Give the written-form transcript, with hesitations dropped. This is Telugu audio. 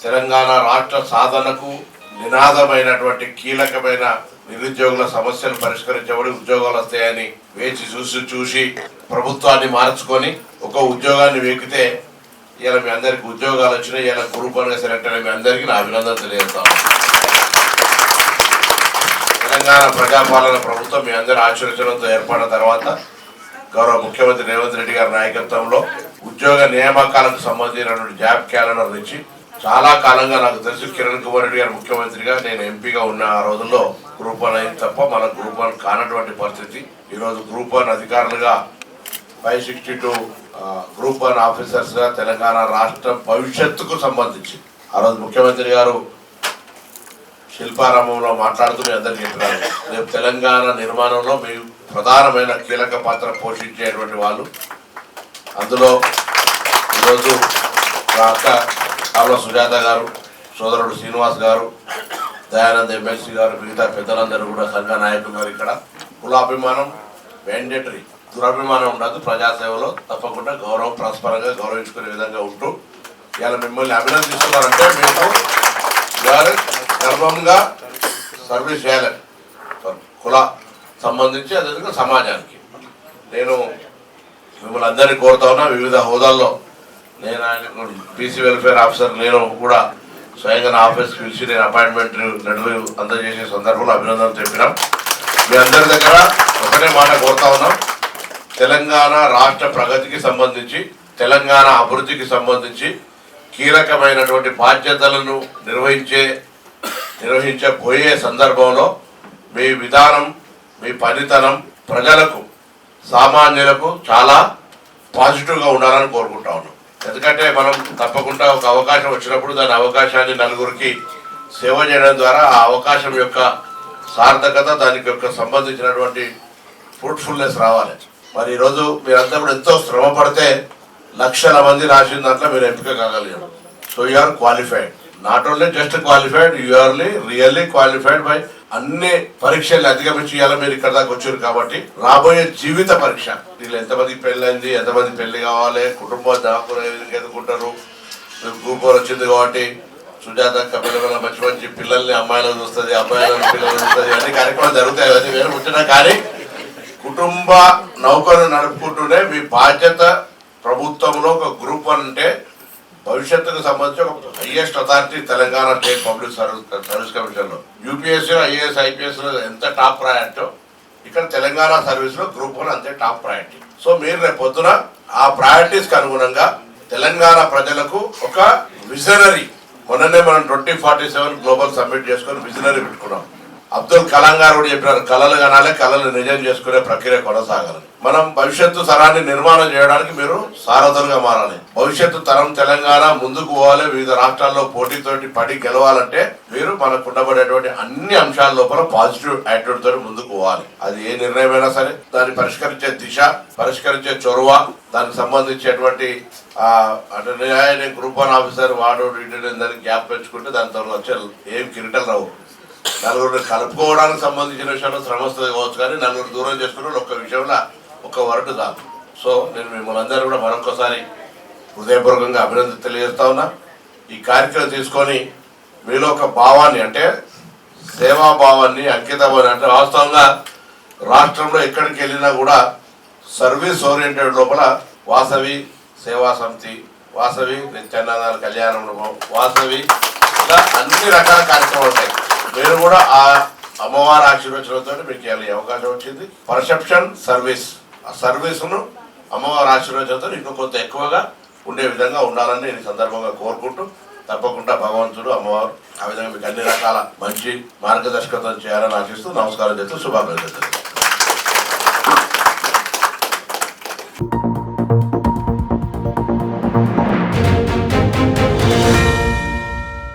తెలంగాణ రాష్ట్ర సాధనకు నినాదమైనటువంటి కీలకమైన నిరుద్యోగుల సమస్యలు పరిష్కరించబడి ఉద్యోగాలు వస్తాయని వేచి చూసి ప్రభుత్వాన్ని మార్చుకొని ఒక ఉద్యోగాన్ని వెకితే ఇలా మీ అందరికి ఉద్యోగాలు వచ్చినాయి. ఇలా గ్రూప్ 1గా సెలెక్ట్ అయిన మీ అందరికీ నా అభినందనలు తెలియజేస్తాను. తెలంగాణ ప్రజాపాలన ప్రభుత్వం మీ అందరి ఆశీర్వచనంతో ఏర్పడిన తర్వాత గౌరవ ముఖ్యమంత్రి రేవంత్ రెడ్డి గారి నాయకత్వంలో ఉద్యోగ నియామకాలకు సంబంధించినటువంటి జాబ్ క్యాలెండర్ నుంచి చాలా కాలంగా నాకు తెలుసు కిరణ్ కుమార్ రెడ్డి గారు ముఖ్యమంత్రిగా నేను ఎంపీగా ఉన్న ఆ రోజుల్లో గ్రూప్ 1 అయింది తప్ప మన గ్రూప్ 1 కానటువంటి పరిస్థితి. ఈరోజు గ్రూప్ 1 అధికారులుగా 562 గ్రూప్ 1 ఆఫీసర్స్గా తెలంగాణ రాష్ట్ర భవిష్యత్తుకు సంబంధించి ఆ రోజు ముఖ్యమంత్రి గారు శిల్పారామంలో మాట్లాడుతూ మీ అందరికీ చెప్పినారు, రేపు తెలంగాణ నిర్మాణంలో మీ ప్రధానమైన కీలక పాత్ర పోషించేటువంటి వాళ్ళు. అందులో ఈరోజు మా అక్క కావ్ల సుజాత గారు, సోదరుడు శ్రీనివాస్ గారు, దయానంద్ ఎమ్మెల్సీ గారు, మిగతా పెద్దలందరూ కూడా సంఘ నాయకులు గారు. ఇక్కడ కులాభిమానం మ్యాండేటరీ, దురభిమానం ఉండదు. ప్రజాసేవలో తప్పకుండా గౌరవం పరస్పరంగా గౌరవించుకునే విధంగా ఉంటూ ఇలా మిమ్మల్ని అభినందిస్తున్నారంటే మీకు గర్వంగా సర్వీస్ చేయాలి కుల సంబంధించి అదేవిధంగా సమాజానికి. నేను మిమ్మల్ని అందరినీ కోరుతా ఉన్నా వివిధ హోదాల్లో. నేను ఆయన పీసీ వెల్ఫేర్ ఆఫీసర్ నేను కూడా స్వయంగా నా ఆఫీస్కి పిలిచి నేను అపాయింట్మెంట్ లెటర్లు అందజేసే సందర్భంలో అభినందనలు చెప్పినాం. మీ అందరి దగ్గర ఒకటే మాట కోరుతా ఉన్నాం, తెలంగాణ రాష్ట్ర ప్రగతికి సంబంధించి తెలంగాణ అభివృద్ధికి సంబంధించి కీలకమైనటువంటి బాధ్యతలను నిర్వహించబోయే సందర్భంలో మీ విధానం, మీ పనితనం ప్రజలకు సామాన్యులకు చాలా పాజిటివ్గా ఉండాలని కోరుకుంటా ఉన్నాం. ఎందుకంటే మనం తప్పకుండా ఒక అవకాశం వచ్చినప్పుడు దాని అవకాశాన్ని నలుగురికి సేవ చేయడం ద్వారా ఆ అవకాశం యొక్క సార్థకత, దానికి యొక్క సంబంధించినటువంటి ఫ్రూట్ఫుల్నెస్ రావాలి. మరి ఈరోజు మీరంతా కూడా ఎంతో శ్రమ పడితే లక్షల మంది రాసిన దాంట్లో మీరు ఎంపిక కాగలిగారు. So you are qualified, not only just qualified, you are really qualified by అన్ని పరీక్షలు అధిగమించి ఇవాళ మీరు ఇక్కడ దాకా వచ్చారు. కాబట్టి రాబోయే జీవిత పరీక్ష, వీళ్ళు ఎంతమందికి పెళ్ళైంది, ఎంతమంది పెళ్లి కావాలి, కుటుంబం దాకులు ఎదుర్కొంటారు. గ్రూప్ 1 వచ్చింది కాబట్టి సుజాత పిల్లల మంచి మంచి పిల్లల్ని అమ్మాయిలను చూస్తుంది, అబ్బాయిలను పిల్లలు చూస్తుంది, అన్ని కార్యక్రమాలు జరుగుతాయి. అవన్నీ వేరే వచ్చినా కానీ కుటుంబ నౌకను నడుపుకుంటూనే మీ బాధ్యత ప్రభుత్వంలో ఒక గ్రూప్ 1 అంటే భవిష్యత్తుకు సంబంధించి ఒక highest authority Telangana state public service commission లో. యూపీఎస్సీ, ఐఏఎస్, ఐపీఎస్ లో ఎంత టాప్ ప్రయారిటీ ఇక్కడ తెలంగాణ సర్వీస్ లో గ్రూప్ 1 అంతే టాప్ ప్రయారిటీ. సో మీరు రేపు పొద్దున ఆ ప్రయారిటీస్ కి అనుగుణంగా తెలంగాణ ప్రజలకు ఒక విజనరీ, మొన్ననే మనం 2047 గ్లోబల్ సమ్మిట్ చేసుకొని విజనరీ పెట్టుకున్నాం. అబ్దుల్ కలాం గారు కూడా చెప్పినారు, కళలు కనాలి, కళలు నిజం చేసుకునే ప్రక్రియ కొనసాగాలి. మనం భవిష్యత్తు తరాన్ని నిర్మాణం చేయడానికి మీరు సారథులుగా మారాలి. భవిష్యత్తు తరం తెలంగాణ ముందుకు పోవాలి. వివిధ రాష్ట్రాల్లో పోటీతోటి పడి గెలవాలంటే మీరు మనకు ఉండబడేటువంటి అన్ని అంశాల లోపల పాజిటివ్ యాటిట్యూడ్ తోటి ముందుకు పోవాలి. అది ఏ నిర్ణయమైనా సరే దాన్ని పరిష్కరించే దిశ, పరిష్కరించే చొరవ, దానికి సంబంధించేటువంటి అంటే నేను గ్రూప్ 1 ఆఫీసర్ వాడు దానికి గ్యాప్ పెంచుకుంటే దాని తర్వాత వచ్చే ఏం కిరీటలు రావు. నలుగురిని కలుపుకోవడానికి సంబంధించిన విషయంలో శ్రమ వస్తుంది కావచ్చు, కానీ నలుగురు దూరం చేసుకున్న ఒక్క విషయంలో ఒక వరటు చాలు. సో నేను మిమ్మల్ని అందరూ కూడా మరొకసారి హృదయపూర్వకంగా అభినందన తెలియజేస్తా ఉన్నా. ఈ కార్యక్రమం తీసుకొని మీలో ఒక భావాన్ని, అంటే సేవాభావాన్ని, అంకితభావాన్ని, అంటే వాస్తవంగా రాష్ట్రంలో ఎక్కడికి వెళ్ళినా కూడా సర్వీస్ ఓరియంటెడ్ లోపల వాసవి సేవా సమితి, వాసవి నిత్యానందాల కళ్యాణ మండపం, వాసవి, ఇలా అన్ని రకాల కార్యక్రమాలు ఉంటాయి. మీరు కూడా ఆ అమ్మవారి ఆశీర్వచనంతో మీకు ఈ అవకాశం వచ్చింది. పర్సెప్షన్ సర్వీస్, ఆ సర్వీస్ను అమ్మవారి ఆశీర్వచనంతో ఇంకా కొంత ఎక్కువగా ఉండే విధంగా ఉండాలని నేను ఈ సందర్భంగా కోరుకుంటూ, తప్పకుండా భగవంతుడు అమ్మవారు ఆ విధంగా మీకు అన్ని రకాల మంచి మార్గదర్శకత్వం చేయాలని ఆశిస్తూ నమస్కారం చేస్తూ శుభాకాంక్షలు.